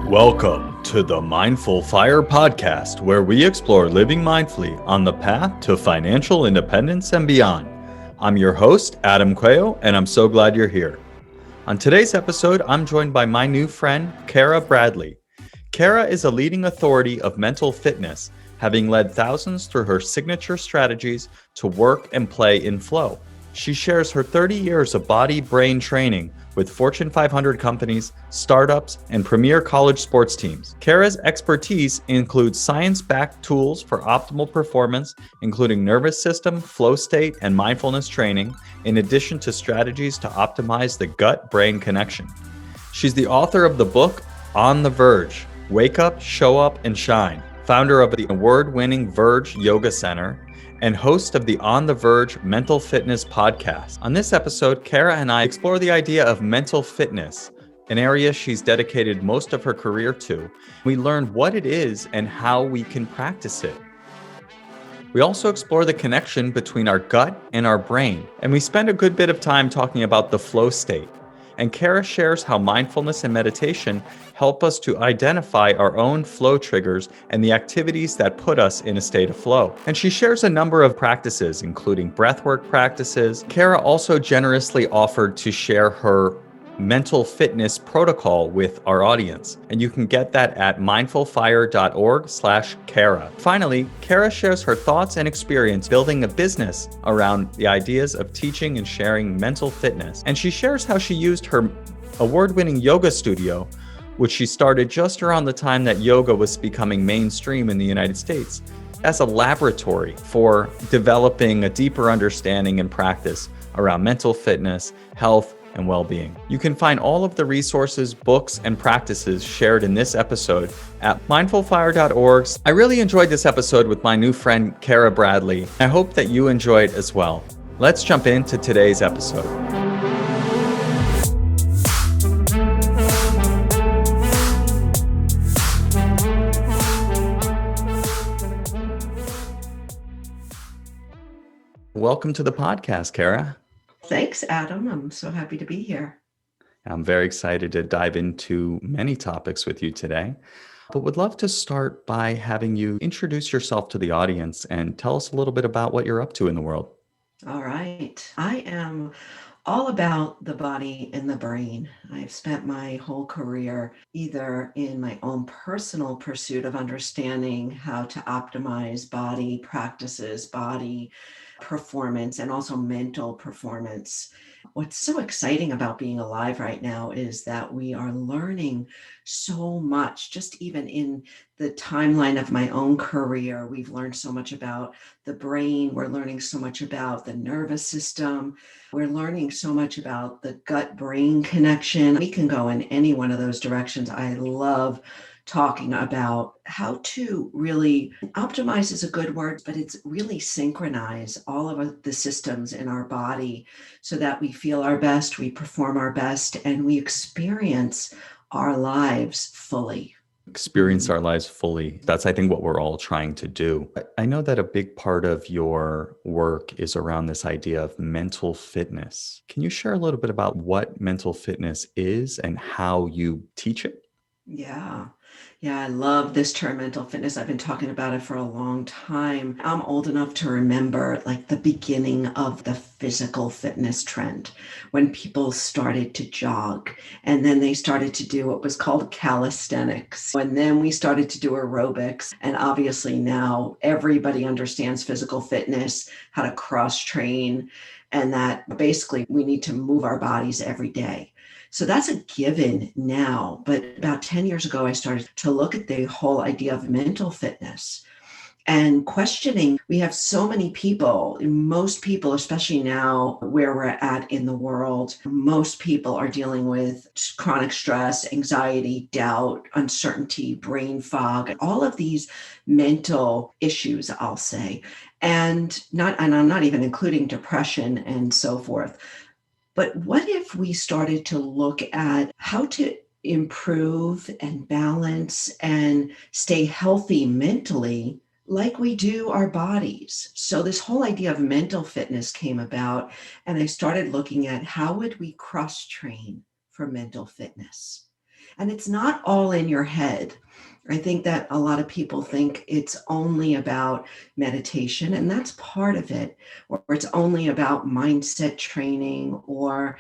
Welcome to the Mindful Fire podcast, where we explore living mindfully on the path to financial independence and beyond. I'm your host, Adam Coelho, and I'm so glad you're here. On today's episode, I'm joined by my new friend, Cara Bradley. Cara is a leading authority of mental fitness, having led thousands through her signature strategies to work and play in flow. She shares her 30 years of body-brain training with Fortune 500 companies, startups, and premier college sports teams. Cara's expertise includes science-backed tools for optimal performance, including nervous system, flow state, and mindfulness training, in addition to strategies to optimize the gut-brain connection. She's the author of the book, On the Verge, Wake Up, Show Up, and Shine, founder of the award-winning Verge Yoga Center, and host of the On the Verge Mental Fitness podcast. On this episode, Cara and I explore the idea of mental fitness, an area she's dedicated most of her career to. We learn what it is and how we can practice it. We also explore the connection between our gut and our brain, and we spend a good bit of time talking about the flow state. And Cara shares how mindfulness and meditation help us to identify our own flow triggers and the activities that put us in a state of flow. And she shares a number of practices, including breathwork practices. Cara also generously offered to share her mental fitness protocol with our audience. And you can get that at mindfulfire.org/Cara. Finally, Cara shares her thoughts and experience building a business around the ideas of teaching and sharing mental fitness. And she shares how she used her award-winning yoga studio, which she started just around the time that yoga was becoming mainstream in the United States, as a laboratory for developing a deeper understanding and practice around mental fitness, health, and well-being. You can find all of the resources, books, and practices shared in this episode at mindfulfire.org. I really enjoyed this episode with my new friend, Cara Bradley. I hope that you enjoy it as well. Let's jump into today's episode. Welcome to the podcast, Cara. Thanks, Adam. I'm so happy to be here. I'm very excited to dive into many topics with you today, but would love to start by having you introduce yourself to the audience and tell us a little bit about what you're up to in the world. All right. I am all about the body and the brain. I've spent my whole career either in my own personal pursuit of understanding how to optimize body practices, body performance, and also mental performance. What's so exciting about being alive right now is that we are learning so much, just even in the timeline of my own career. We've learned so much about the brain. We're learning so much about the nervous system. We're learning so much about the gut-brain connection. We can go in any one of those directions. I love talking about how to really optimize is a good word, but it's really synchronize all of the systems in our body so that we feel our best, we perform our best, and we experience our lives fully. Experience our lives fully. That's, I think, what we're all trying to do. I know that a big part of your work is around this idea of mental fitness. Can you share a little bit about what mental fitness is and how you teach it? Yeah, I love this term mental fitness. I've been talking about it for a long time. I'm old enough to remember like the beginning of the physical fitness trend when people started to jog and then they started to do what was called calisthenics. And then we started to do aerobics. And obviously now everybody understands physical fitness, how to cross train, and that basically we need to move our bodies every day. So that's a given now. But about 10 years ago, I started to look at the whole idea of mental fitness and questioning. We have so many people, most people, especially now where we're at in the world, most people are dealing with chronic stress, anxiety, doubt, uncertainty, brain fog, all of these mental issues, I'll say, and I'm not even including depression and so forth. But what if we started to look at how to improve and balance and stay healthy mentally like we do our bodies? So this whole idea of mental fitness came about, and I started looking at how would we cross train for mental fitness. And it's not all in your head. I think that a lot of people think it's only about meditation, and that's part of it, or it's only about mindset training or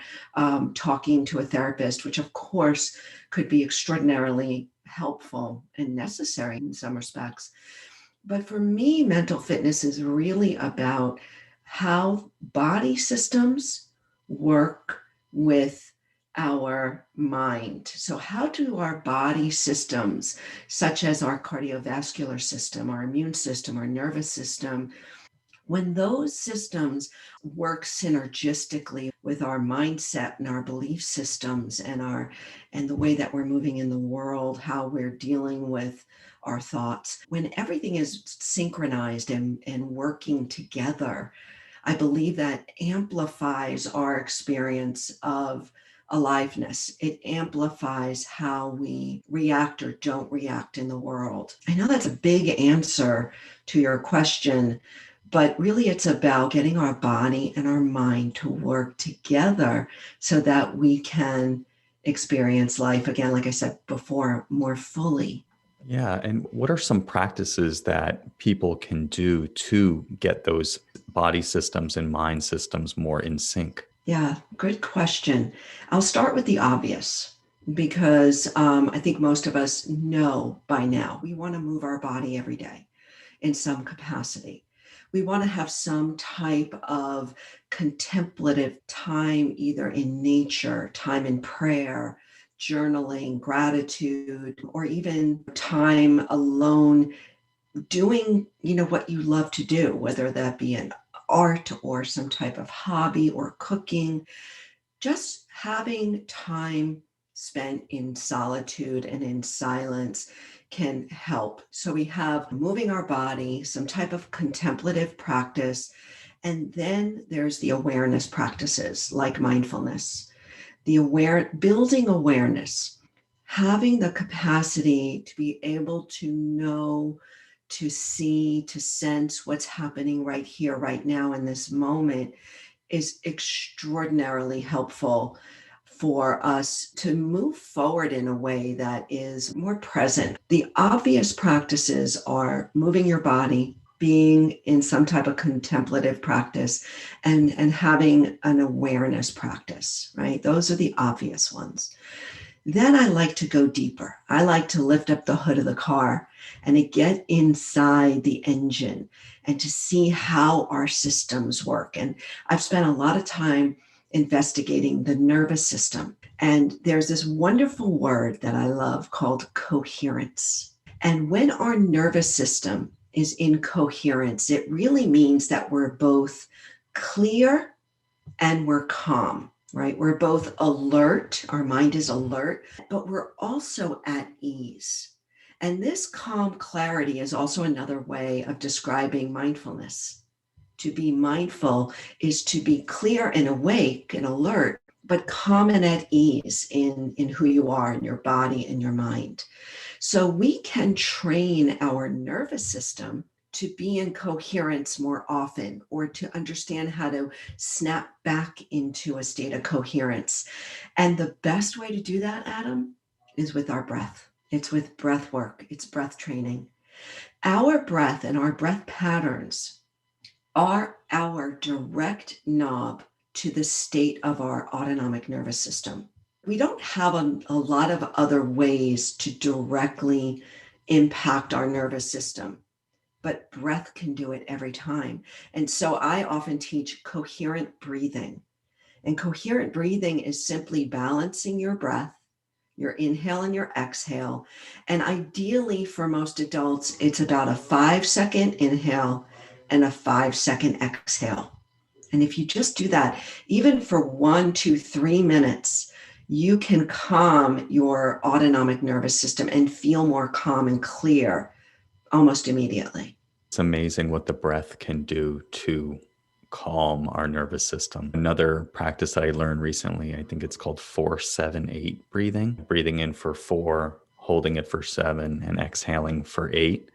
talking to a therapist, which of course could be extraordinarily helpful and necessary in some respects. But for me, mental fitness is really about how body systems work with our mind. So, how do our body systems, such as our cardiovascular system, our immune system, our nervous system, when those systems work synergistically with our mindset and our belief systems and the way that we're moving in the world, how we're dealing with our thoughts, when everything is synchronized and working together, I believe that amplifies our experience of aliveness. It amplifies how we react or don't react in the world. I know that's a big answer to your question, but really it's about getting our body and our mind to work together so that we can experience life again, like I said before, more fully. Yeah. And what are some practices that people can do to get those body systems and mind systems more in sync? Yeah, good question. I'll start with the obvious because I think most of us know by now we want to move our body every day in some capacity. We want to have some type of contemplative time, either in nature, time in prayer, journaling, gratitude, or even time alone doing, what you love to do, whether that be an art or some type of hobby or cooking, just having time spent in solitude and in silence can help. So we have moving our body, some type of contemplative practice, and then there's the awareness practices like mindfulness, building awareness, having the capacity to be able to know, to see, to sense what's happening right here, right now in this moment is extraordinarily helpful for us to move forward in a way that is more present. The obvious practices are moving your body, being in some type of contemplative practice, and having an awareness practice, right? Those are the obvious ones. Then I like to go deeper. I like to lift up the hood of the car and to get inside the engine and to see how our systems work. And I've spent a lot of time investigating the nervous system. And there's this wonderful word that I love called coherence. And when our nervous system is in coherence, it really means that we're both clear and we're calm, right? We're both alert, our mind is alert, but we're also at ease. And this calm clarity is also another way of describing mindfulness. To be mindful is to be clear and awake and alert, but calm and at ease in who you are, in your body and your mind. So we can train our nervous system to be in coherence more often, or to understand how to snap back into a state of coherence. And the best way to do that, Adam, is with our breath. It's with breath work, it's breath training. Our breath and our breath patterns are our direct knob to the state of our autonomic nervous system. We don't have a lot of other ways to directly impact our nervous system, but breath can do it every time. And so I often teach coherent breathing. And coherent breathing is simply balancing your breath, your inhale and your exhale. And ideally, for most adults, it's about a 5-second inhale and a 5-second exhale. And if you just do that, even for 1, 2, 3 minutes, you can calm your autonomic nervous system and feel more calm and clear almost immediately. It's amazing what the breath can do to calm our nervous system. Another practice that I learned recently, I think it's called 4-7-8 breathing. Breathing in for 4, holding it for 7, and exhaling for 8.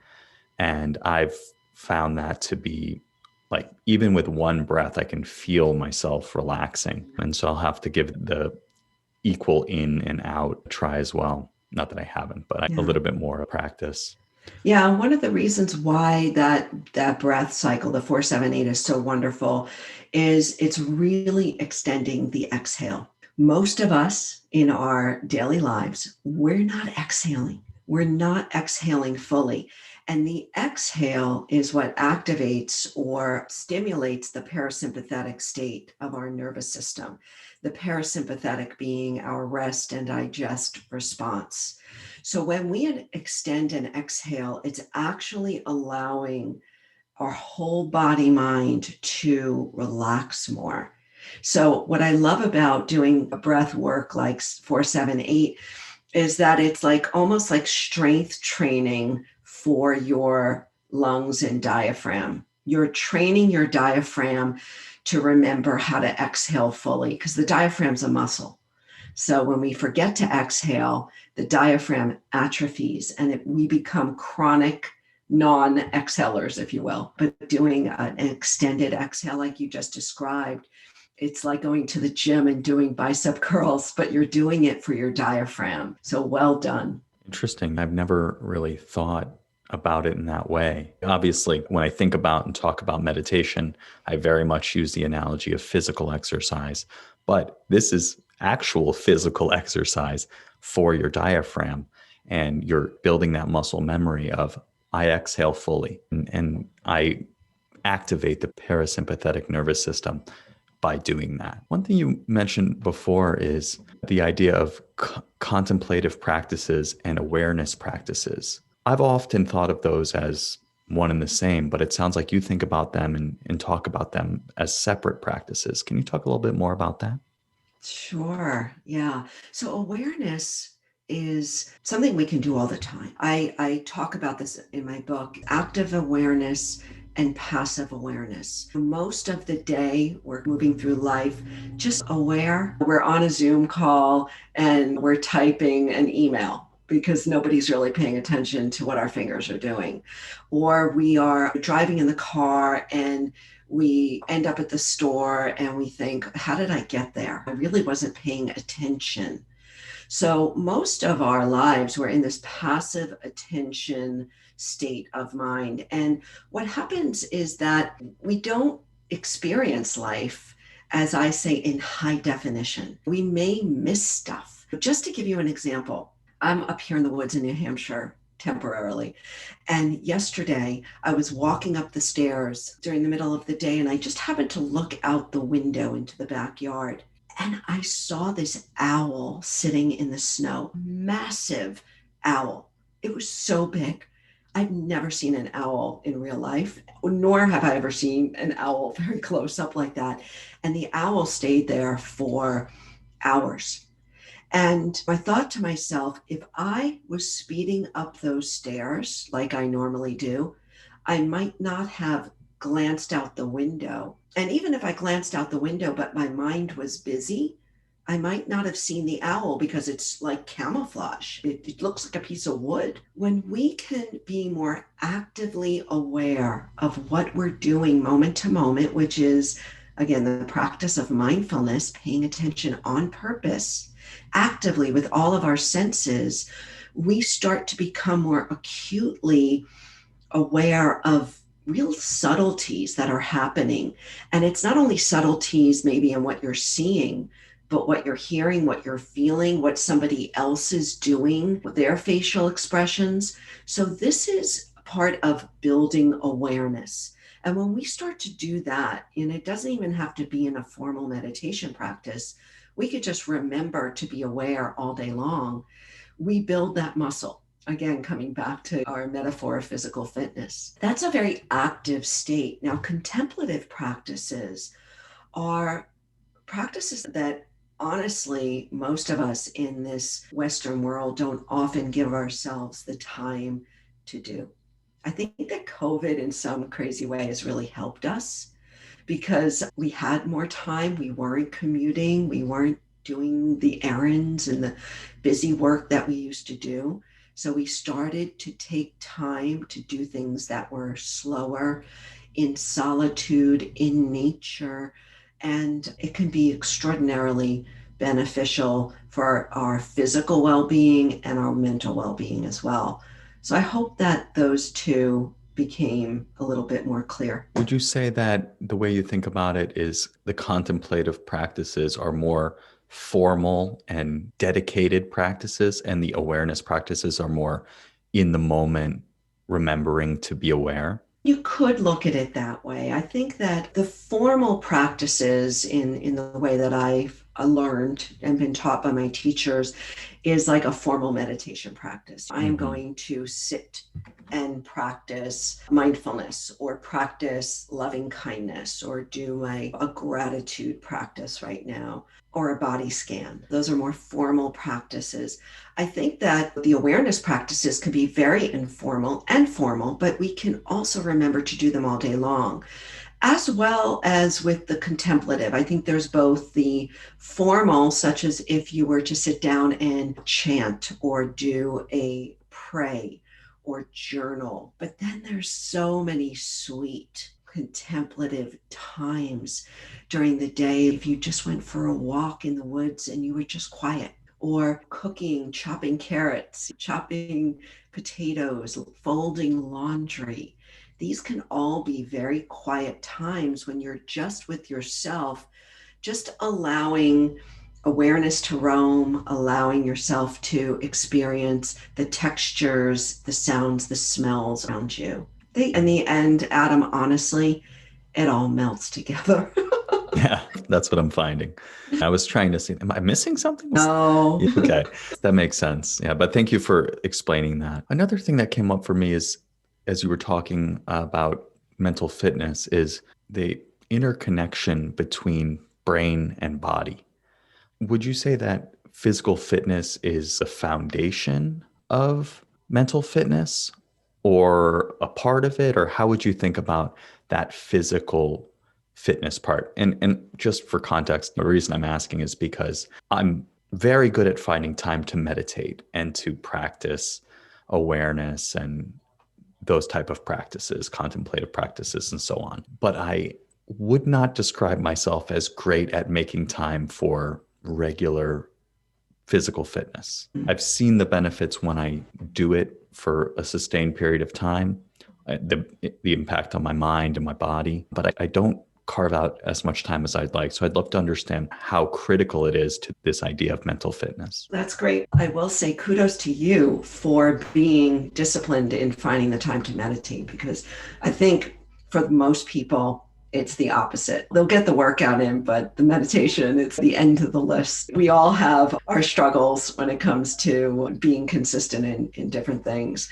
And I've found that to be like, even with one breath, I can feel myself relaxing. And so I'll have to give the equal in and out try as well. Not that I haven't, but a Yeah. little bit more practice. Yeah, one of the reasons why that breath cycle, the 478, is so wonderful is it's really extending the exhale. Most of us in our daily lives, we're not exhaling. We're not exhaling fully. And the exhale is what activates or stimulates the parasympathetic state of our nervous system. The parasympathetic being our rest and digest response. So when we extend and exhale, it's actually allowing our whole body mind to relax more. So what I love about doing breath work like 478 is that it's like almost like strength training for your lungs and diaphragm. You're training your diaphragm to remember how to exhale fully because the diaphragm's a muscle. So when we forget to exhale, the diaphragm atrophies and we become chronic non-exhalers, if you will. But doing an extended exhale, like you just described, it's like going to the gym and doing bicep curls, but you're doing it for your diaphragm. So well done. Interesting. I've never really thought about it in that way. Obviously, when I think about and talk about meditation, I very much use the analogy of physical exercise, but this is actual physical exercise for your diaphragm. And you're building that muscle memory of I exhale fully and I activate the parasympathetic nervous system by doing that. One thing you mentioned before is the idea of contemplative practices and awareness practices. I've often thought of those as one and the same, but it sounds like you think about them and talk about them as separate practices. Can you talk a little bit more about that? Sure. Yeah. So awareness is something we can do all the time. I talk about this in my book, active awareness and passive awareness. Most of the day, we're moving through life just aware. We're on a Zoom call and we're typing an email because nobody's really paying attention to what our fingers are doing. Or we are driving in the car and we end up at the store and we think, how did I get there? I really wasn't paying attention. So most of our lives, we're in this passive attention state of mind. And what happens is that we don't experience life, as I say, in high definition. We may miss stuff. Just to give you an example, I'm up here in the woods in New Hampshire temporarily. And yesterday I was walking up the stairs during the middle of the day and I just happened to look out the window into the backyard. And I saw this owl sitting in the snow, massive owl. It was so big. I've never seen an owl in real life, nor have I ever seen an owl very close up like that. And the owl stayed there for hours. And I thought to myself, if I was speeding up those stairs like I normally do, I might not have glanced out the window. And even if I glanced out the window, but my mind was busy, I might not have seen the owl because it's like camouflage. It looks like a piece of wood. When we can be more actively aware of what we're doing moment to moment, which is, again, the practice of mindfulness, paying attention on purpose, actively with all of our senses, we start to become more acutely aware of real subtleties that are happening. And it's not only subtleties maybe in what you're seeing, but what you're hearing, what you're feeling, what somebody else is doing with their facial expressions. So this is part of building awareness. And when we start to do that, and it doesn't even have to be in a formal meditation practice, we could just remember to be aware all day long. We build that muscle. Again, coming back to our metaphor of physical fitness. That's a very active state. Now, contemplative practices are practices that honestly, most of us in this Western world don't often give ourselves the time to do. I think that COVID in some crazy way has really helped us because we had more time. We weren't commuting. We weren't doing the errands and the busy work that we used to do. So we started to take time to do things that were slower, in solitude, in nature. And it can be extraordinarily beneficial for our physical well-being and our mental well-being as well. So I hope that those two became a little bit more clear. Would you say that the way you think about it is the contemplative practices are more formal and dedicated practices, and the awareness practices are more in the moment, remembering to be aware? You could look at it that way. I think that the formal practices in the way that I've learned and been taught by my teachers is like a formal meditation practice. I am going to sit and practice mindfulness or practice loving kindness or do a gratitude practice right now or a body scan. Those are more formal practices. I think that the awareness practices can be very informal and formal, but we can also remember to do them all day long, as well as with the contemplative. I think there's both the formal, such as if you were to sit down and chant or do a pray or journal, but then there's so many sweet contemplative times during the day. If you just went for a walk in the woods and you were just quiet, or cooking, chopping carrots, chopping potatoes, folding laundry. These can all be very quiet times when you're just with yourself, just allowing awareness to roam, allowing yourself to experience the textures, the sounds, the smells around you. In the end, Adam, honestly, it all melts together. Yeah, that's what I'm finding. I was trying to see, am I missing something? No. Okay, that makes sense. Yeah, but thank you for explaining that. Another thing that came up for me is, as you were talking about mental fitness, is the interconnection between brain and body. Would you say that physical fitness is the foundation of mental fitness or a part of it? Or how would you think about that physical fitness part? And just for context, the reason I'm asking is because I'm very good at finding time to meditate and to practice awareness and those type of practices, contemplative practices, and so on. But I would not describe myself as great at making time for regular physical fitness. I've seen the benefits when I do it for a sustained period of time, the impact on my mind and my body, but I don't carve out as much time as I'd like. So I'd love to understand how critical it is to this idea of mental fitness. That's great. I will say kudos to you for being disciplined in finding the time to meditate, because I think for most people, it's the opposite. They'll get the workout in, but the meditation, it's the end of the list. We all have our struggles when it comes to being consistent in different things.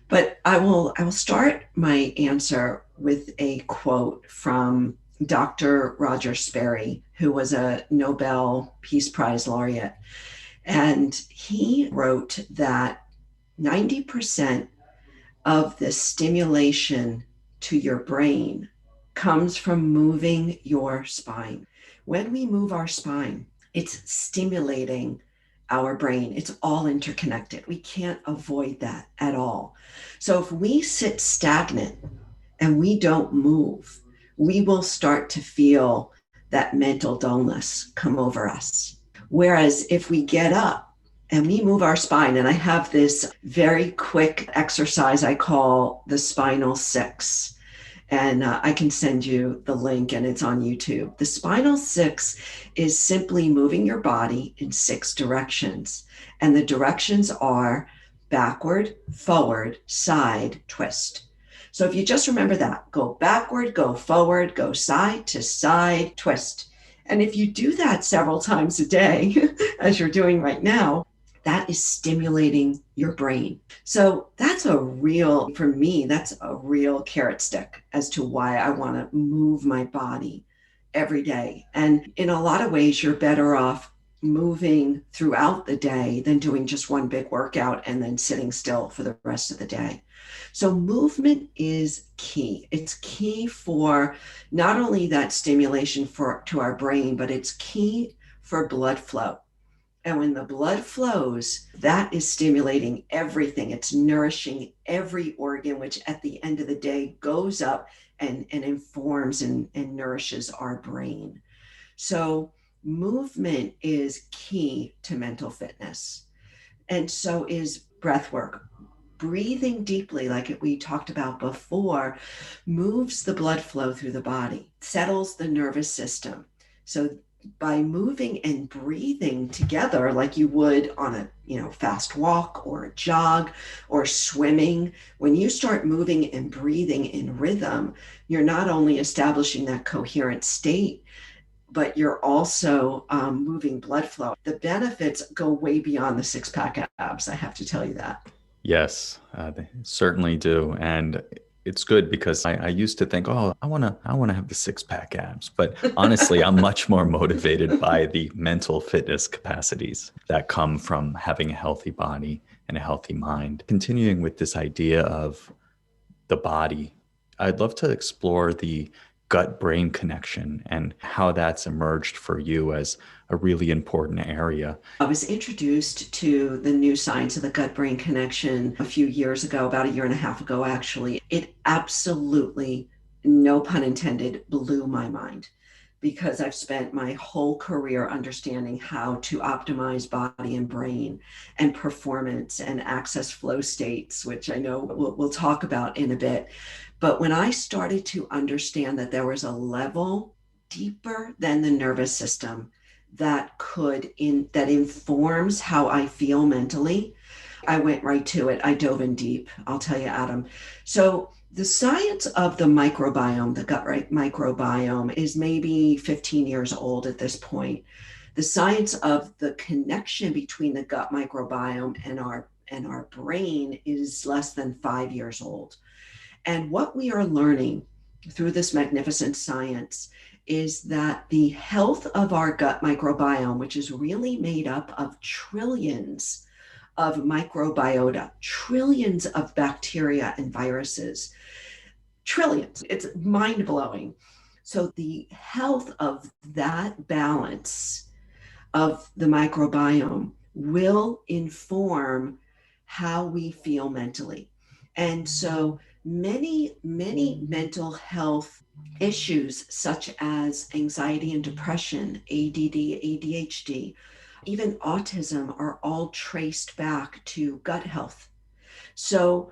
But I will start my answer with a quote from Dr. Roger Sperry, who was a Nobel Peace Prize laureate. And he wrote that 90% of the stimulation to your brain comes from moving your spine. When we move our spine, it's stimulating our brain. It's all interconnected. We can't avoid that at all. So if we sit stagnant and we don't move, we will start to feel that mental dullness come over us. Whereas if we get up and we move our spine, and I have this very quick exercise I call the spinal six. And I can send you the link, and it's on YouTube. The spinal six is simply moving your body in 6 directions. And the directions are backward, forward, side, twist. So if you just remember that, go backward, go forward, go side to side, twist. And if you do that several times a day, as you're doing right now, that is stimulating your brain. So that's for me, that's a real carrot stick as to why I want to move my body every day. And in a lot of ways, you're better off moving throughout the day than doing just one big workout and then sitting still for the rest of the day. So movement is key. It's key for not only that stimulation to our brain, but it's key for blood flow. And when the blood flows, that is stimulating everything. It's nourishing every organ, which at the end of the day goes up and informs and nourishes our brain. So Movement is key to mental fitness. And so is breath work. Breathing deeply, like we talked about before, moves the blood flow through the body, settles the nervous system. So by moving and breathing together, like you would on a fast walk or a jog or swimming, when you start moving and breathing in rhythm, you're not only establishing that coherent state, but you're also moving blood flow. The benefits go way beyond the six-pack abs, I have to tell you that. Yes, they certainly do. And it's good because I used to think, oh, I want to have the six pack abs. But honestly, I'm much more motivated by the mental fitness capacities that come from having a healthy body and a healthy mind. Continuing with this idea of the body, I'd love to explore the gut brain connection and how that's emerged for you as a really important area. I was introduced to the new science of the gut brain connection a few years ago, about a year and a half ago, actually. It absolutely, no pun intended, blew my mind because I've spent my whole career understanding how to optimize body and brain and performance and access flow states, which I know we'll talk about in a bit. But when I started to understand that there was a level deeper than the nervous system that informs how I feel mentally, I went right to it. I dove in deep. I'll tell you, Adam. So the science of the microbiome, the gut right microbiome, is maybe 15 years old at this point. The science of the connection between the gut microbiome and our brain is less than 5 years old. And what we are learning through this magnificent science is that the health of our gut microbiome, which is really made up of trillions of microbiota, trillions of bacteria and viruses, trillions, it's mind blowing. So, the health of that balance of the microbiome will inform how we feel mentally. And so many mental health issues, such as anxiety and depression, ADD, ADHD, even autism, are all traced back to gut health. So,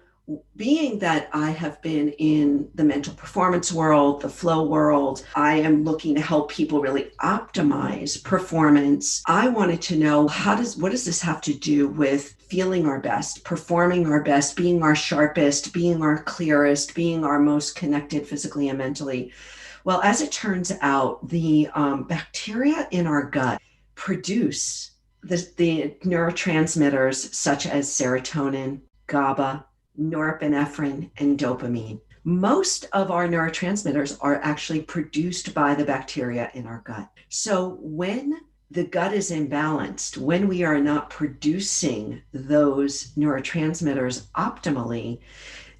being that I have been in the mental performance world, the flow world, I am looking to help people really optimize performance. I wanted to know what does this have to do with feeling our best, performing our best, being our sharpest, being our clearest, being our most connected physically and mentally. Well, as it turns out, the bacteria in our gut produce the neurotransmitters such as serotonin, GABA, norepinephrine, and dopamine. Most of our neurotransmitters are actually produced by the bacteria in our gut. So when the gut is imbalanced, when we are not producing those neurotransmitters optimally,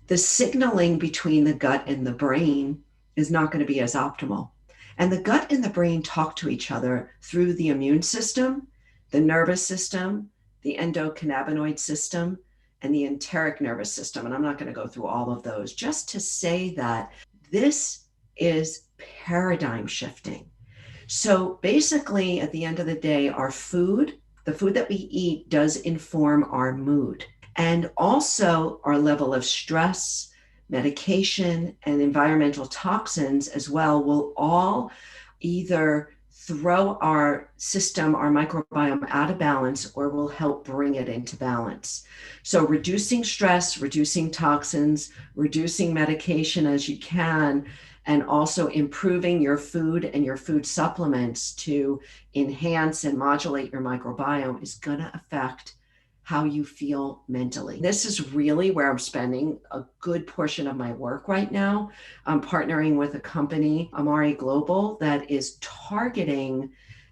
the signaling between the gut and the brain is not going to be as optimal. And the gut and the brain talk to each other through the immune system, the nervous system, the endocannabinoid system, and the enteric nervous system. And I'm not going to go through all of those, just to say that this is paradigm shifting. So basically, at the end of the day, the food that we eat, does inform our mood, and also our level of stress, medication, and environmental toxins as well will all either throw our system, our microbiome, out of balance, or will help bring it into balance. So reducing stress, reducing toxins, reducing medication as you can, and also improving your food and your food supplements to enhance and modulate your microbiome is going to affect how you feel mentally. This is really where I'm spending a good portion of my work right now. I'm partnering with a company, Amari Global, that is targeting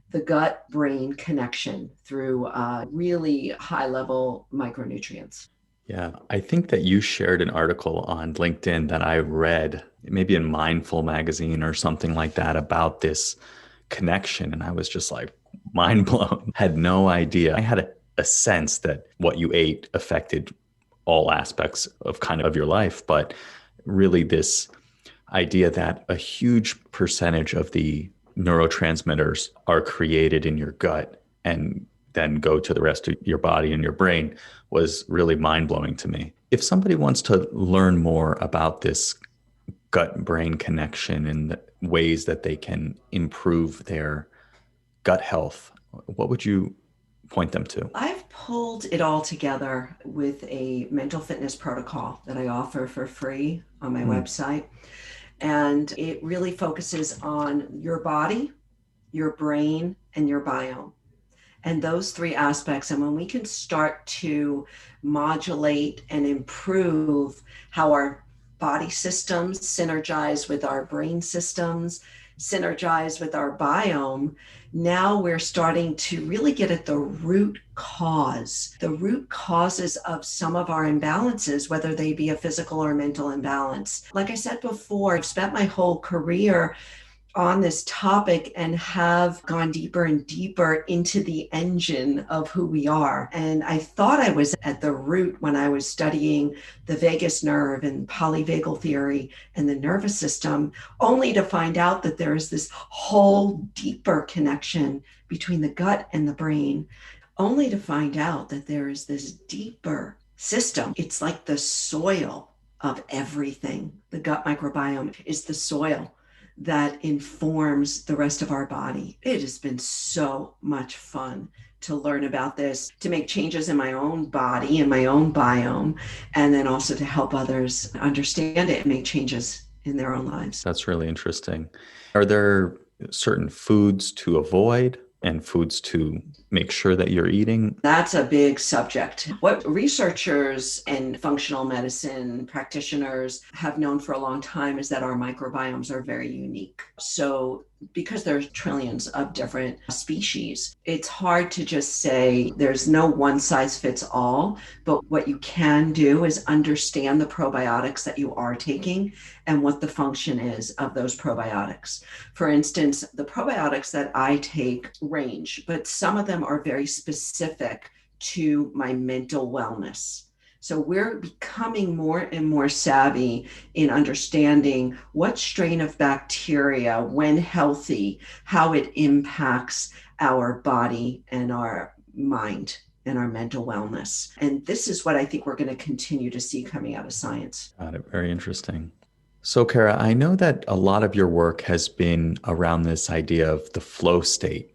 the gut brain connection through really high level micronutrients. Yeah, I think that you shared an article on LinkedIn that I read, maybe in Mindful magazine or something like that, about this connection. And I was just like mind blown, had no idea. I had a sense that what you ate affected all aspects of kind of your life, but really this idea that a huge percentage of the neurotransmitters are created in your gut and then go to the rest of your body and your brain was really mind-blowing to me. If somebody wants to learn more about this gut-brain connection and the ways that they can improve their gut health, what would you point them to? I've pulled it all together with a mental fitness protocol that I offer for free on my website. And it really focuses on your body, your brain, and your biome. And those three aspects. And when we can start to modulate and improve how our body systems synergize with our brain systems, synergize with our biome, now we're starting to really get at the root causes of some of our imbalances, whether they be a physical or mental imbalance. Like I said before, I've spent my whole career on this topic and have gone deeper and deeper into the engine of who we are. And I thought I was at the root when I was studying the vagus nerve and polyvagal theory and the nervous system, only to find out that there is this whole deeper connection between the gut and the brain, only to find out that there is this deeper system. It's like the soil of everything. The gut microbiome is the soil that informs the rest of our body. It has been so much fun to learn about this, to make changes in my own body and my own biome, and then also to help others understand it and make changes in their own lives. That's really interesting. Are there certain foods to avoid and foods to make sure that you're eating? That's a big subject. What researchers and functional medicine practitioners have known for a long time is that our microbiomes are very unique. So because there's trillions of different species, it's hard to just say there's no one size fits all, but what you can do is understand the probiotics that you are taking and what the function is of those probiotics. For instance, the probiotics that I take range, but some of them are very specific to my mental wellness. So we're becoming more and more savvy in understanding what strain of bacteria, when healthy, how it impacts our body and our mind and our mental wellness. And this is what I think we're going to continue to see coming out of science. Got it. Very interesting. So, Cara, I know that a lot of your work has been around this idea of the flow state.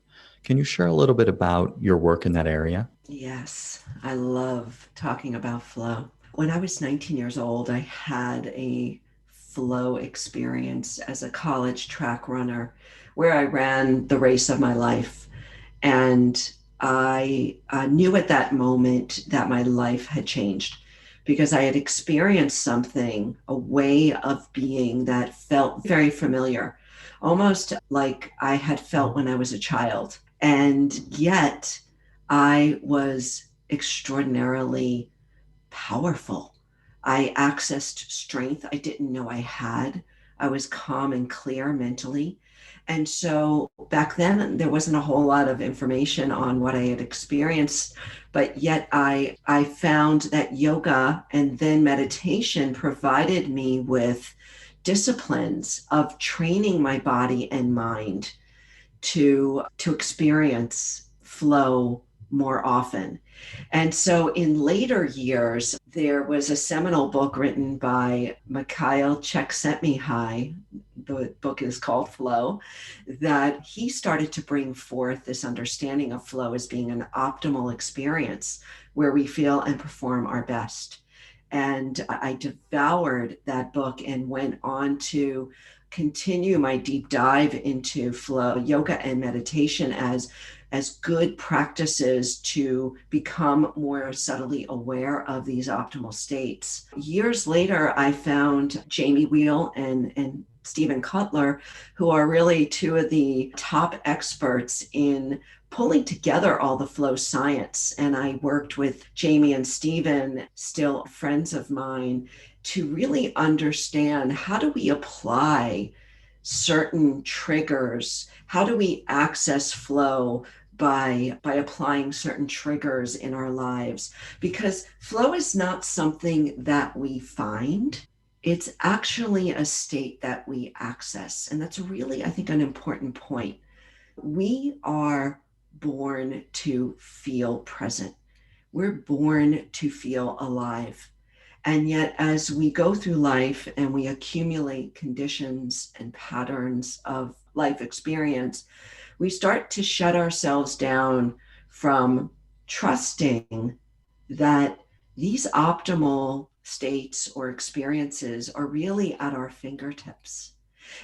Can you share a little bit about your work in that area? Yes, I love talking about flow. When I was 19 years old, I had a flow experience as a college track runner where I ran the race of my life. And I knew at that moment that my life had changed because I had experienced something, a way of being that felt very familiar, almost like I had felt when I was a child. And yet I was extraordinarily powerful. I accessed strength I didn't know I had. I was calm and clear mentally. And so back then, there wasn't a whole lot of information on what I had experienced, but yet I found that yoga and then meditation provided me with disciplines of training my body and mind to experience flow more often. And so in later years, there was a seminal book written by Mikhail Csikszentmihalyi. The book is called Flow, that he started to bring forth this understanding of flow as being an optimal experience where we feel and perform our best. And I devoured that book and went on to continue my deep dive into flow, yoga and meditation as good practices to become more subtly aware of these optimal states. Years later, I found Jamie Wheel and Stephen Kotler, who are really two of the top experts in pulling together all the flow science. And I worked with Jamie and Stephen, still friends of mine, to really understand how do we apply certain triggers? How do we access flow by applying certain triggers in our lives? Because flow is not something that we find. It's actually a state that we access. And that's really, I think, an important point. We are born to feel present. We're born to feel alive. And yet, as we go through life and we accumulate conditions and patterns of life experience, we start to shut ourselves down from trusting that these optimal states or experiences are really at our fingertips.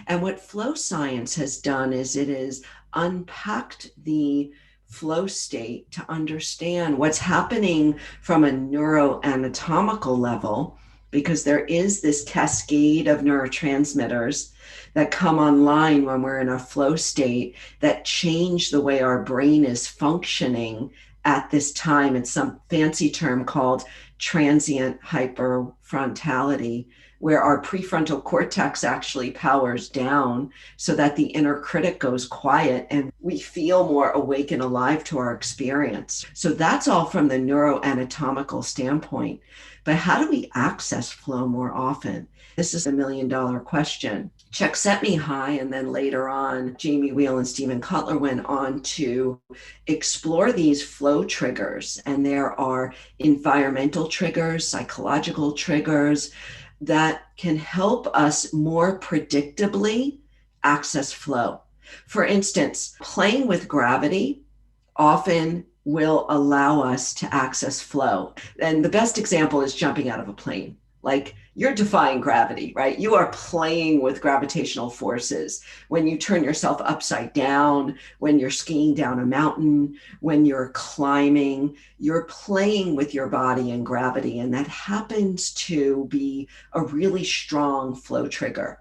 And what flow science has done is it has unpacked the flow state to understand what's happening from a neuroanatomical level, because there is this cascade of neurotransmitters that come online when we're in a flow state that change the way our brain is functioning at this time. It's some fancy term called transient hyperfrontality, where our prefrontal cortex actually powers down so that the inner critic goes quiet and we feel more awake and alive to our experience. So that's all from the neuroanatomical standpoint. But how do we access flow more often? This is $1 million question. Csikszentmihalyi, and then later on, Jamie Wheel and Stephen Kotler went on to explore these flow triggers. And there are environmental triggers, psychological triggers that can help us more predictably access flow. For instance, playing with gravity often will allow us to access flow. And the best example is jumping out of a plane. Like, you're defying gravity, right? You are playing with gravitational forces. When you turn yourself upside down, when you're skiing down a mountain, when you're climbing, you're playing with your body and gravity. And that happens to be a really strong flow trigger.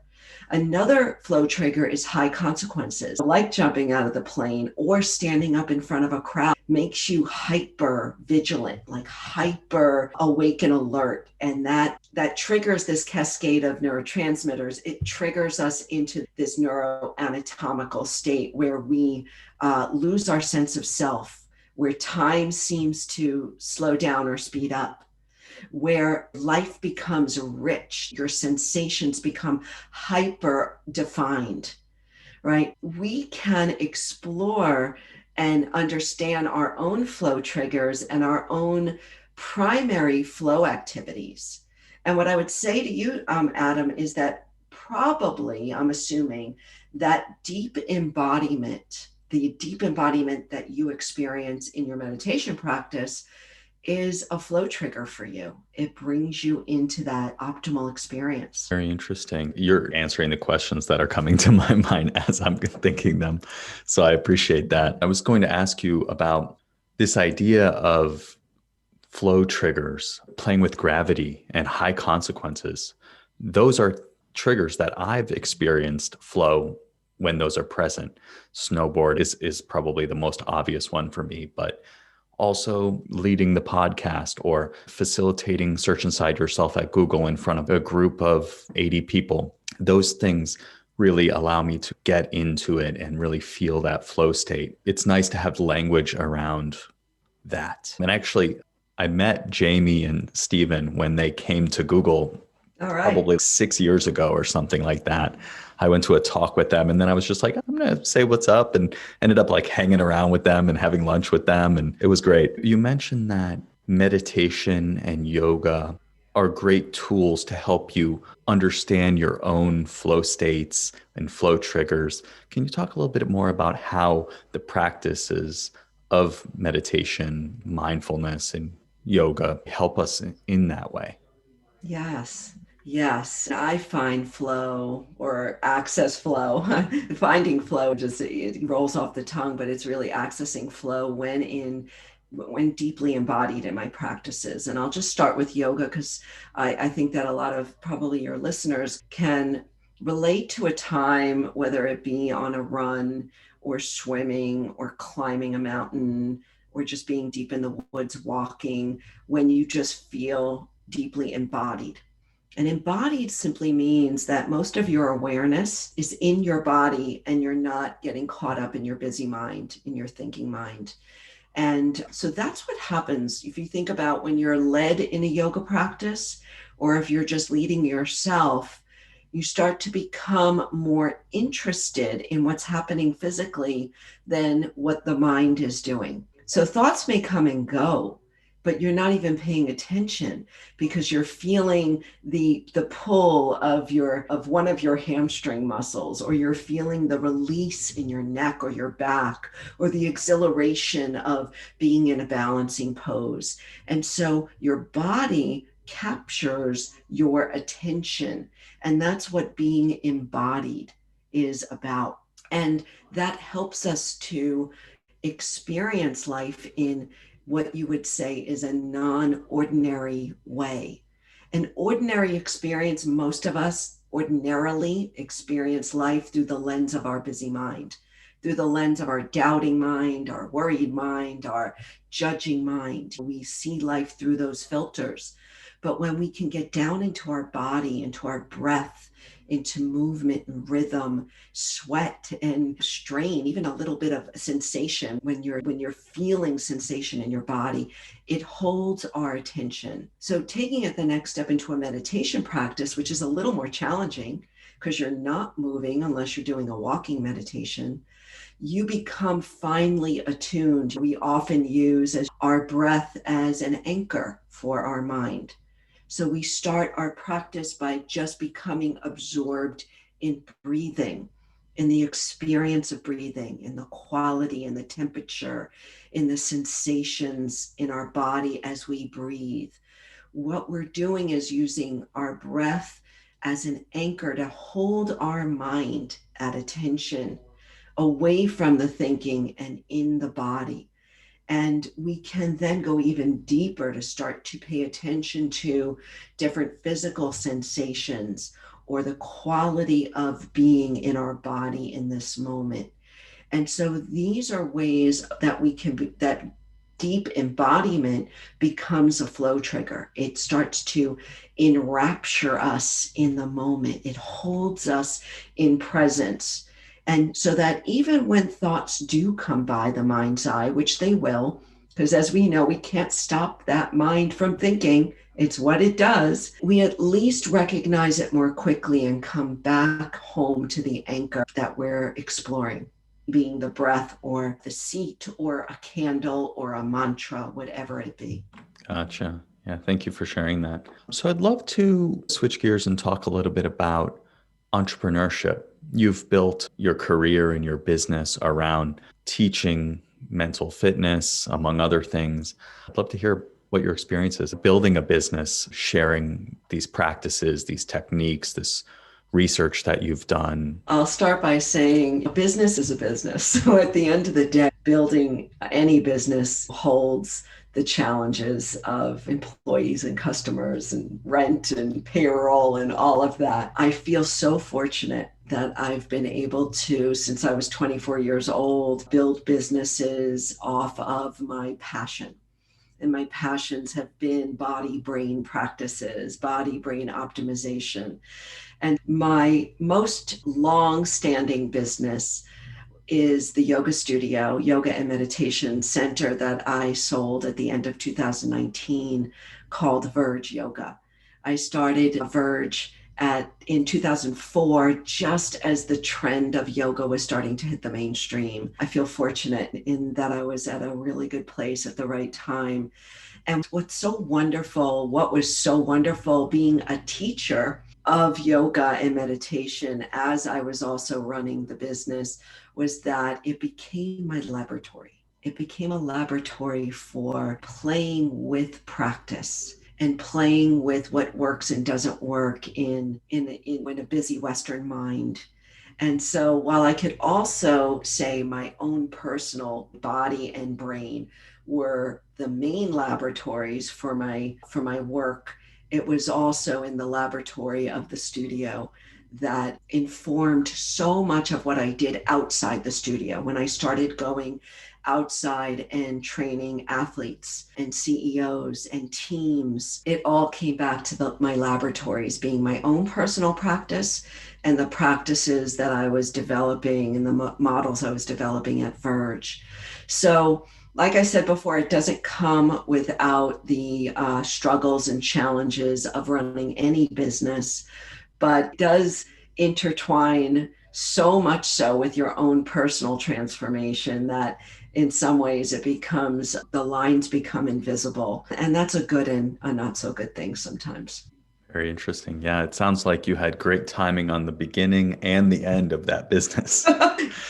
Another flow trigger is high consequences, like jumping out of the plane or standing up in front of a crowd makes you hyper vigilant, like hyper awake and alert. And that triggers this cascade of neurotransmitters. It triggers us into this neuroanatomical state where we lose our sense of self, where time seems to slow down or speed up, where life becomes rich, your sensations become hyper defined, right? We can explore and understand our own flow triggers and our own primary flow activities. And what I would say to you, Adam, is that probably, I'm assuming, that deep embodiment, the deep embodiment that you experience in your meditation practice, is a flow trigger for you. It brings you into that optimal experience. Very interesting. You're answering the questions that are coming to my mind as I'm thinking them. So I appreciate that. I was going to ask you about this idea of flow triggers, playing with gravity and high consequences. Those are triggers that I've experienced flow when those are present. Snowboard is probably the most obvious one for me, but also leading the podcast or facilitating Search Inside Yourself at Google in front of a group of 80 people. Those things really allow me to get into it and really feel that flow state. It's nice to have language around that. And actually, I met Jamie and Stephen when they came to Google probably 6 years ago or something like that. I went to a talk with them and then I was just like, I'm going to say what's up, and ended up like hanging around with them and having lunch with them. And it was great. You mentioned that meditation and yoga are great tools to help you understand your own flow states and flow triggers. Can you talk a little bit more about how the practices of meditation, mindfulness, and yoga help us in that way? Yes. Yes, I find flow or access flow. Finding flow just it rolls off the tongue, but it's really accessing flow when deeply embodied in my practices. And I'll just start with yoga because I think that a lot of probably your listeners can relate to a time, whether it be on a run or swimming or climbing a mountain or just being deep in the woods walking, when you just feel deeply embodied. And embodied simply means that most of your awareness is in your body and you're not getting caught up in your busy mind, in your thinking mind. And so that's what happens if you think about when you're led in a yoga practice, or if you're just leading yourself, you start to become more interested in what's happening physically than what the mind is doing. So thoughts may come and go, but you're not even paying attention because you're feeling the pull of one of your hamstring muscles, or you're feeling the release in your neck or your back, or the exhilaration of being in a balancing pose. And so your body captures your attention, and that's what being embodied is about. And that helps us to experience life in what you would say is a non-ordinary way. An ordinary experience, most of us ordinarily experience life through the lens of our busy mind, through the lens of our doubting mind, our worried mind, our judging mind. We see life through those filters. But when we can get down into our body, into our breath, into movement and rhythm, sweat and strain, even a little bit of sensation, when you're feeling sensation in your body, it holds our attention. So taking it the next step into a meditation practice, which is a little more challenging because you're not moving unless you're doing a walking meditation, you become finely attuned. We often use our breath as an anchor for our mind. So we start our practice by just becoming absorbed in breathing, in the experience of breathing, in the quality and the temperature, in the sensations in our body as we breathe. What we're doing is using our breath as an anchor to hold our mind at attention, away from the thinking and in the body. And we can then go even deeper to start to pay attention to different physical sensations or the quality of being in our body in this moment. And so these are ways that we can be, that deep embodiment becomes a flow trigger. It starts to enrapture us in the moment. It holds us in presence. And so that even when thoughts do come by the mind's eye, which they will, because as we know, we can't stop that mind from thinking, it's what it does, we at least recognize it more quickly and come back home to the anchor that we're exploring, being the breath or the seat or a candle or a mantra, whatever it be. Gotcha. Yeah, thank you for sharing that. So I'd love to switch gears and talk a little bit about entrepreneurship. You've built your career and your business around teaching mental fitness, among other things. I'd love to hear what your experience is building a business, sharing these practices, these techniques, this research that you've done. I'll start by saying a business is a business. So at the end of the day, building any business holds the challenges of employees and customers and rent and payroll and all of that. I feel so fortunate that I've been able to, since I was 24 years old, build businesses off of my passion. And my passions have been body brain practices, body brain optimization. And my most long standing business is the yoga studio, yoga and meditation center that I sold at the end of 2019 called Verge Yoga. I started Verge in 2004, just as the trend of yoga was starting to hit the mainstream. I feel fortunate in that I was at a really good place at the right time. And what was so wonderful being a teacher of yoga and meditation as I was also running the business was that it became my laboratory. It became a laboratory for playing with practice and playing with what works and doesn't work in a busy Western mind. And so while I could also say my own personal body and brain were the main laboratories for my work, it was also in the laboratory of the studio that informed so much of what I did outside the studio. When I started going outside and training athletes and CEOs and teams, it all came back to my laboratories being my own personal practice and the practices that I was developing and the models I was developing at Verge. So Like I said before, it doesn't come without the struggles and challenges of running any business, but does intertwine so much so with your own personal transformation that in some ways it becomes the lines become invisible. And that's a good and a not so good thing sometimes. Very interesting. Yeah, it sounds like you had great timing on the beginning and the end of that business.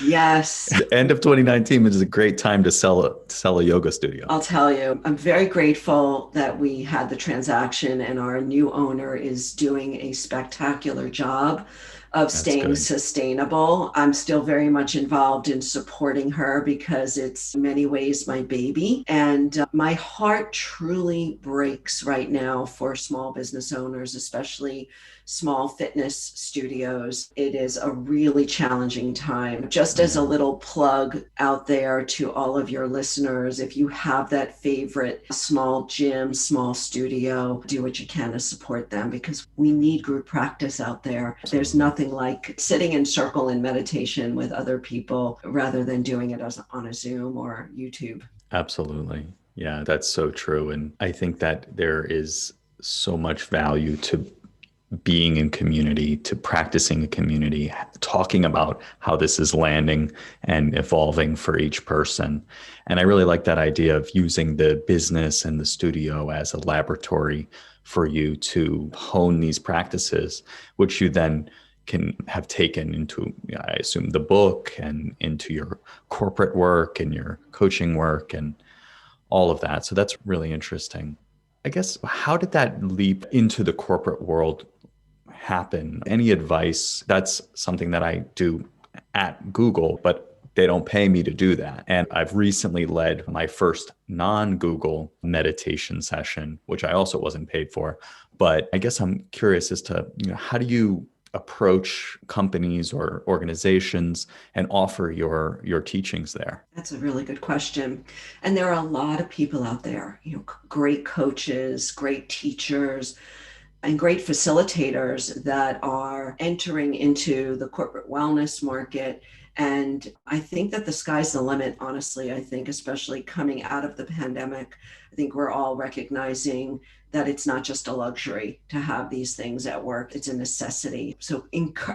Yes. The end of 2019 is a great time to sell a yoga studio. I'll tell you, I'm very grateful that we had the transaction, and our new owner is doing a spectacular job of That's staying good. sustainable. I'm still very much involved in supporting her because it's in many ways my baby. And my heart truly breaks right now for small business owners, especially small fitness studios. It is a really challenging time. Just as a Yeah, little plug out there to all of your listeners, if you have that favorite small gym, small studio, do what you can to support them because we need group practice out there. There's absolutely. nothing like sitting in circle in meditation with other people rather than doing it on a Zoom or YouTube. Absolutely. Yeah, that's so true. And I think that there is so much value to being in community, to practicing a community, talking about how this is landing and evolving for each person. And I really like that idea of using the business and the studio as a laboratory for you to hone these practices, which you then can have taken into, I assume, the book and into your corporate work and your coaching work and all of that. So that's really interesting. I guess, how did that leap into the corporate world happen? Any advice? That's something that I do at Google, but they don't pay me to do that. And I've recently led my first non-Google meditation session, which I also wasn't paid for. But I guess I'm curious as to, how do you approach companies or organizations and offer your teachings there? That's a really good question. And there are a lot of people out there, great coaches, great teachers, and great facilitators that are entering into the corporate wellness market. And I think that the sky's the limit, honestly. I think, especially coming out of the pandemic, I think we're all recognizing that it's not just a luxury to have these things at work, it's a necessity. So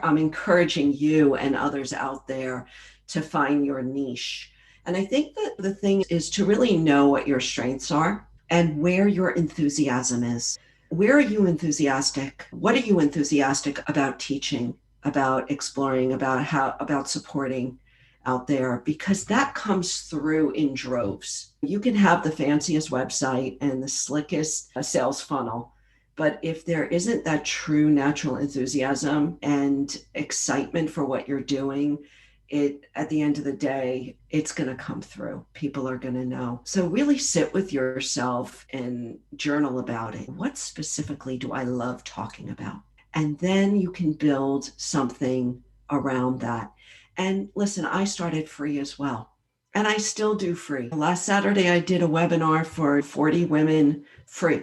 I'm encouraging you and others out there to find your niche. And I think that the thing is to really know what your strengths are and where your enthusiasm is. Where are you enthusiastic? What are you enthusiastic about teaching, about exploring, about supporting out there? Because that comes through in droves. You can have the fanciest website and the slickest sales funnel, but if there isn't that true natural enthusiasm and excitement for what you're doing, it at the end of the day, it's going to come through. People are going to know. So really sit with yourself and journal about it. What specifically do I love talking about? And then you can build something around that. And listen, I started free as well. And I still do free. Last Saturday, I did a webinar for 40 women free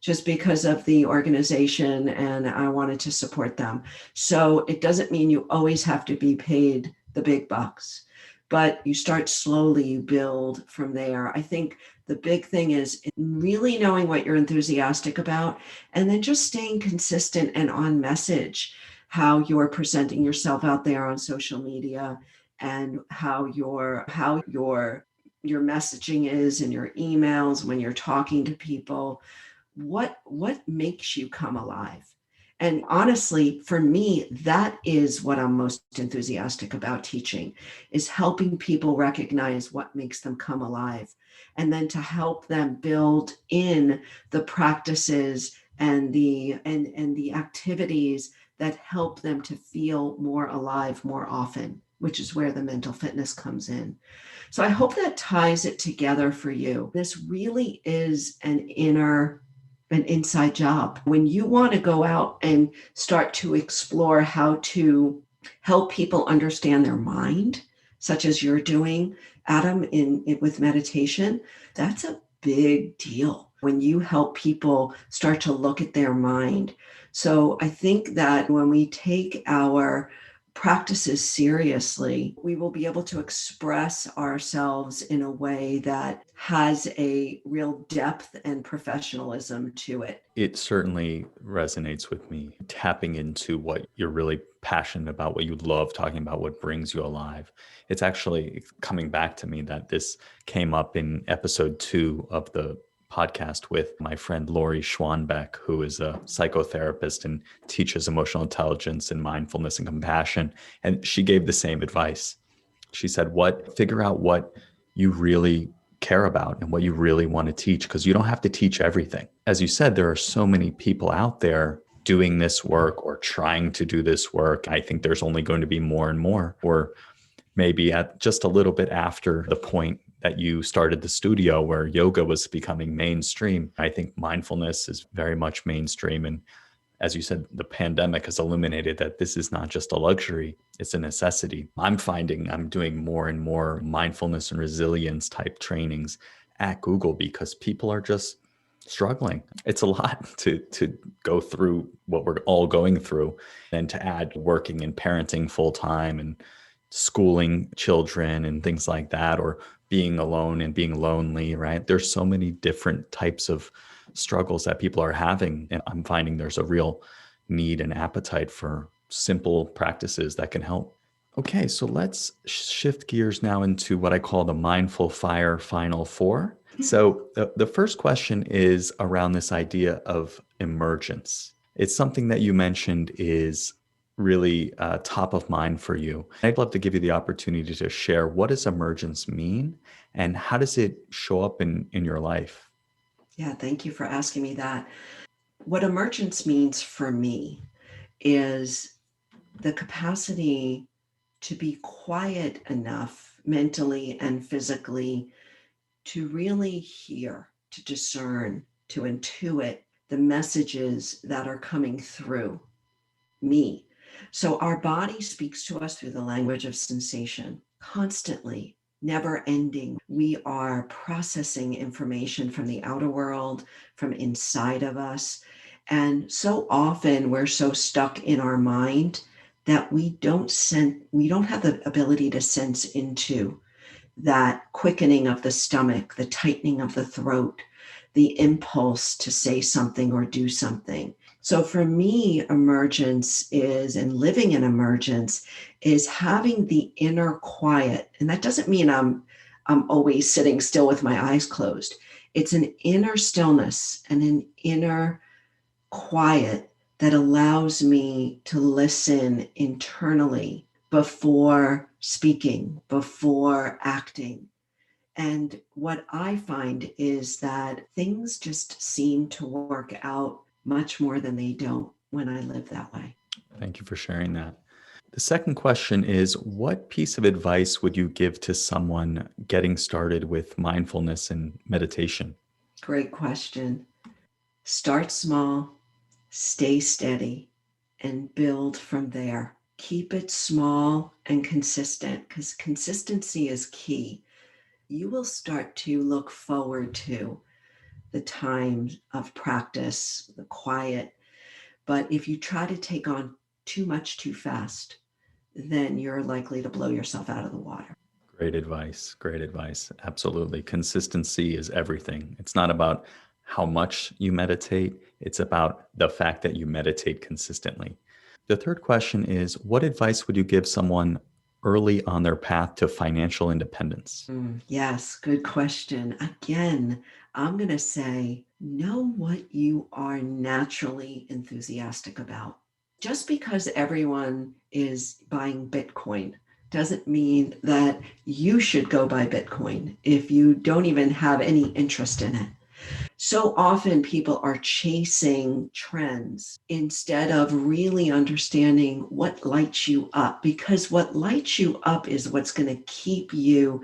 just because of the organization and I wanted to support them. So it doesn't mean you always have to be paid the big bucks, but you start slowly, you build from there. I think the big thing is really knowing what you're enthusiastic about and then just staying consistent and on message, how you're presenting yourself out there on social media and how your messaging is in your emails when you're talking to people. What makes you come alive? And honestly, for me, that is what I'm most enthusiastic about teaching, is helping people recognize what makes them come alive and then to help them build in the practices and the activities that help them to feel more alive more often, which is where the mental fitness comes in. So I hope that ties it together for you. This really is an inside job. When you want to go out and start to explore how to help people understand their mind, such as you're doing, Adam, with meditation, that's a big deal when you help people start to look at their mind. So I think that when we take our practices seriously, we will be able to express ourselves in a way that has a real depth and professionalism to it. It certainly resonates with me. Tapping into what you're really passionate about, what you love talking about, what brings you alive. It's actually coming back to me that this came up in episode 2 of the podcast with my friend Lori Schwanbeck, who is a psychotherapist and teaches emotional intelligence and mindfulness and compassion. And she gave the same advice. She said, figure out what you really care about and what you really want to teach, because you don't have to teach everything. As you said, there are so many people out there doing this work or trying to do this work. I think there's only going to be more and more, or maybe at just a little bit after the point that you started the studio where yoga was becoming mainstream. I think mindfulness is very much mainstream. And as you said, the pandemic has illuminated that this is not just a luxury, it's a necessity. I'm finding I'm doing more and more mindfulness and resilience type trainings at Google because people are just struggling. It's a lot to go through what we're all going through, and to add working and parenting full time and schooling children and things like that, or being alone and being lonely, right? There's so many different types of struggles that people are having. And I'm finding there's a real need and appetite for simple practices that can help. Okay, so let's shift gears now into what I call the mindful fire final 4. So the first question is around this idea of emergence. It's something that you mentioned is really top of mind for you. I'd love to give you the opportunity to share, what does emergence mean and how does it show up in your life? Yeah, thank you for asking me that. What emergence means for me is the capacity to be quiet enough mentally and physically to really hear, to discern, to intuit the messages that are coming through me. So our body speaks to us through the language of sensation constantly, never ending. We are processing information from the outer world, from inside of us. And so often we're so stuck in our mind that we don't have the ability to sense into that quickening of the stomach, the tightening of the throat, the impulse to say something or do something. So for me, emergence is, and living in emergence is having the inner quiet. And that doesn't mean I'm always sitting still with my eyes closed. It's an inner stillness and an inner quiet that allows me to listen internally before speaking, before acting. And what I find is that things just seem to work out much more than they don't when I live that way. Thank you for sharing that. The second question is, what piece of advice would you give to someone getting started with mindfulness and meditation? Great question. Start small, stay steady, and build from there. Keep it small and consistent because consistency is key. You will start to look forward to the time of practice, the quiet. But if you try to take on too much too fast, then you're likely to blow yourself out of the water. Great advice. Great advice. Absolutely. Consistency is everything. It's not about how much you meditate, it's about the fact that you meditate consistently. The third question is, what advice would you give someone early on their path to financial independence? Yes, good question. Again, I'm going to say, know what you are naturally enthusiastic about. Just because everyone is buying Bitcoin doesn't mean that you should go buy Bitcoin if you don't even have any interest in it. So often people are chasing trends instead of really understanding what lights you up, because what lights you up is what's going to keep you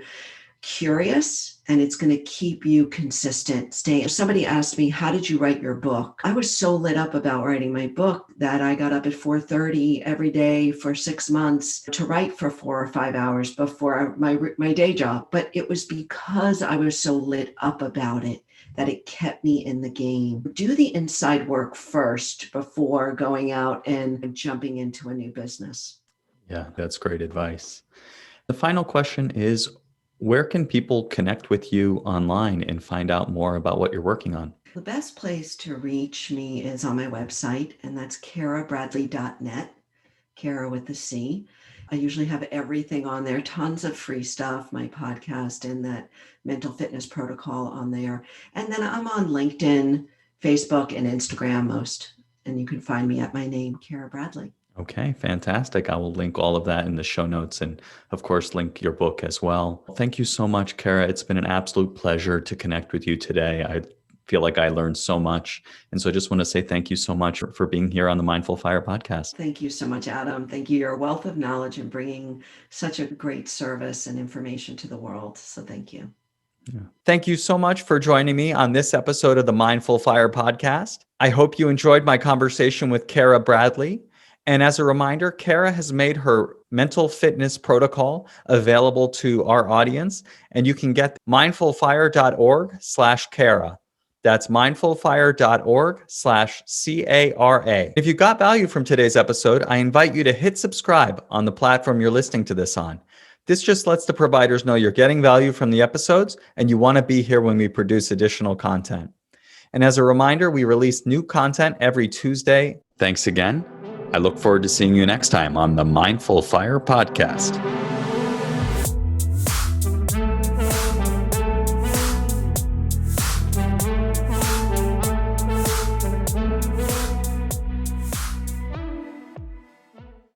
curious and it's going to keep you consistent. If somebody asked me, how did you write your book? I was so lit up about writing my book that I got up at 4:30 every day for 6 months to write for 4 or 5 hours before my day job. But it was because I was so lit up about it that it kept me in the game. Do the inside work first before going out and jumping into a new business. Yeah, that's great advice. The final question is, where can people connect with you online and find out more about what you're working on? The best place to reach me is on my website, and that's carabradley.net, Cara with the C. I usually have everything on there, tons of free stuff, my podcast and that mental fitness protocol on there. And then I'm on LinkedIn, Facebook, and Instagram most. And you can find me at my name, Cara Bradley. Okay, fantastic. I will link all of that in the show notes and, of course, link your book as well. Thank you so much, Cara. It's been an absolute pleasure to connect with you today. I feel like I learned so much. And so I just want to say thank you so much for being here on the Mindful Fire podcast. Thank you so much, Adam. Thank you. Your wealth of knowledge and bringing such a great service and information to the world. So thank you. Yeah. Thank you so much for joining me on this episode of the Mindful Fire podcast. I hope you enjoyed my conversation with Cara Bradley. And as a reminder, Cara has made her mental fitness protocol available to our audience, and you can get mindfulfire.org/Cara. That's mindfulfire.org/CARA. If you got value from today's episode, I invite you to hit subscribe on the platform you're listening to this on. This just lets the providers know you're getting value from the episodes and you want to be here when we produce additional content. And as a reminder, we release new content every Tuesday. Thanks again. I look forward to seeing you next time on the Mindful Fire podcast.